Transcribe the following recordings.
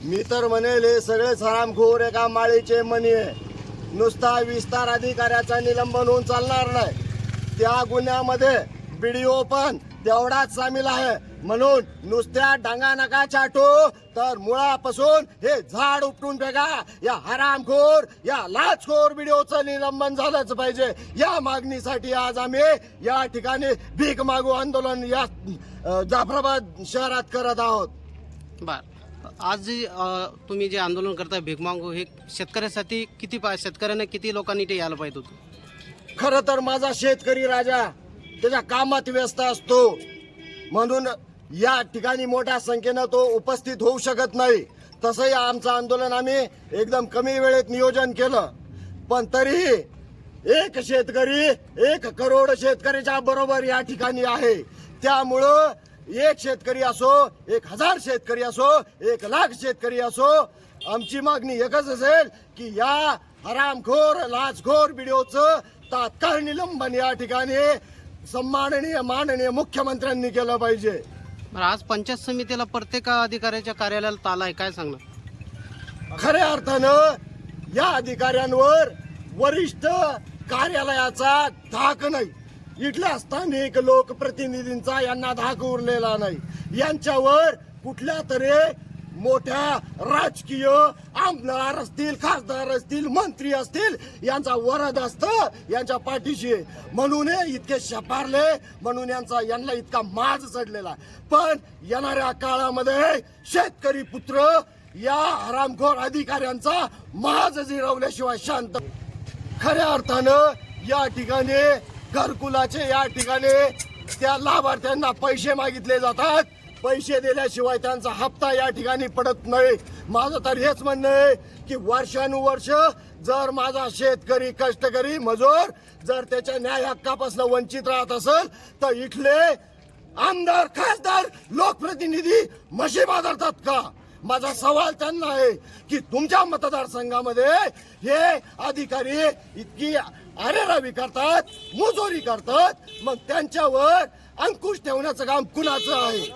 मी तर म्हणेल हे सगळे हरामखोर एका माळीचे मणी आहे. नुसता विस्तार अधिकाऱ्याचा निलंबन होऊन चालणार नाही. त्या गुन्ह्यामध्ये बीडीओ पण तेवढाच सामील आहे. म्हणून नुसत्या डांगा नका चाटू, तर मुळापासून हे झाड उपटून फेका. या हरामखोर, या लाचखोर बीडीओचं निलंबन झालंच पाहिजे. या मागणीसाठी आज आम्ही या ठिकाणी भीक मागू आंदोलन या जाफराबाद शहरात करत आहोत. बर, आज तुम्ही जे आंदोलन करताय भीक मागू, हे शेतकऱ्यासाठी शेतकऱ्यांना किती लोकांनी ते यायला पाहिजे होतं? खरं तर माझा शेतकरी राजा त्याच्या कामात व्यस्त असतो, म्हणून या ठिकाणी मोठ्या संख्येनं तो उपस्थित होऊ शकत नाही. तसंही आमचं आंदोलन आम्ही एकदम कमी वेळेत नियोजन केलं, पण तरीही एक शेतकरी 1 करोड शेतकऱ्याच्या बरोबर या ठिकाणी आहे. त्यामुळं एक शेतकरी असो, 1000 शेतकरी असो, 1,00,000 शेतकरी असो, आमची मागणी एकच असेल की या हरामखोर लाचखोर बीडीओचं तात्काळ निलंबन या ठिकाणी सन्माननीय माननीय मुख्यमंत्र्यांनी केलं पाहिजे. आज पंचायत समितीला प्रत्येक अधिकाऱ्याच्या कार्यालयाला ताला आहे, काय सांगणार? खऱ्या अर्थानं या अधिकाऱ्यांवर वरिष्ठ कार्यालयाचा धाक नाही. इथल्या स्थानिक लोकप्रतिनिधींचा यांना धाक उरलेला नाही. यांच्यावर कुठल्या तरी मोठ्या राजकीय आमदार असतील, खासदार असतील, मंत्री असतील, यांचा वरद असतं यांच्या पाठीशी. म्हणून इतके शपारले, म्हणून यांना इतका माज चढलेला. पण येणाऱ्या काळामध्ये शेतकरी पुत्र या हरामखोर अधिकाऱ्यांचा माज जिरवल्याशिवाय शांत. खऱ्या अर्थानं या ठिकाणी घरकुलाचे या ठिकाणी त्या लाभार्थ्यांना पैसे मागितले जातात. पैसे दिल्याशिवाय त्यांचा हप्ता या ठिकाणी पडत नाही. माझं तर हेच म्हणणं आहे की वर्षानुवर्ष जर माझा शेतकरी, कष्टकरी, मजूर जर त्याच्या न्याय हक्कापासून वंचित राहत असेल तर इथले आमदार, खासदार, लोकप्रतिनिधी म्हशी बाजारतात का? माझा सवाल त्यांना आहे की तुमच्या मतदारसंघामध्ये हे अधिकारी इतकी अरेरावी करतात, मुजोरी करतात, मग त्यांच्यावर अंकुश ठेवण्याचं काम कुणाचं आहे?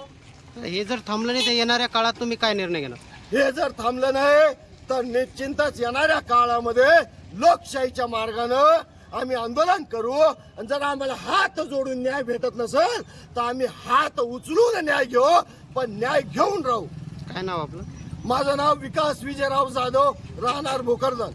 हे जर थांबलं नाही तर येणाऱ्या काळात तुम्ही काय निर्णय घेणार? हे जर थांबलं नाही तर निश्चितच येणाऱ्या काळामध्ये लोकशाहीच्या मार्गानं आम्ही आंदोलन करू. आणि जर आम्हाला हात जोडून न्याय भेटत नसेल तर आम्ही हात उचलून न्याय घेऊ, पण न्याय घेऊन राहू. काय नाव आपलं? माझं नाव विकास विजयराव जाधव, राहणार भोकरदन.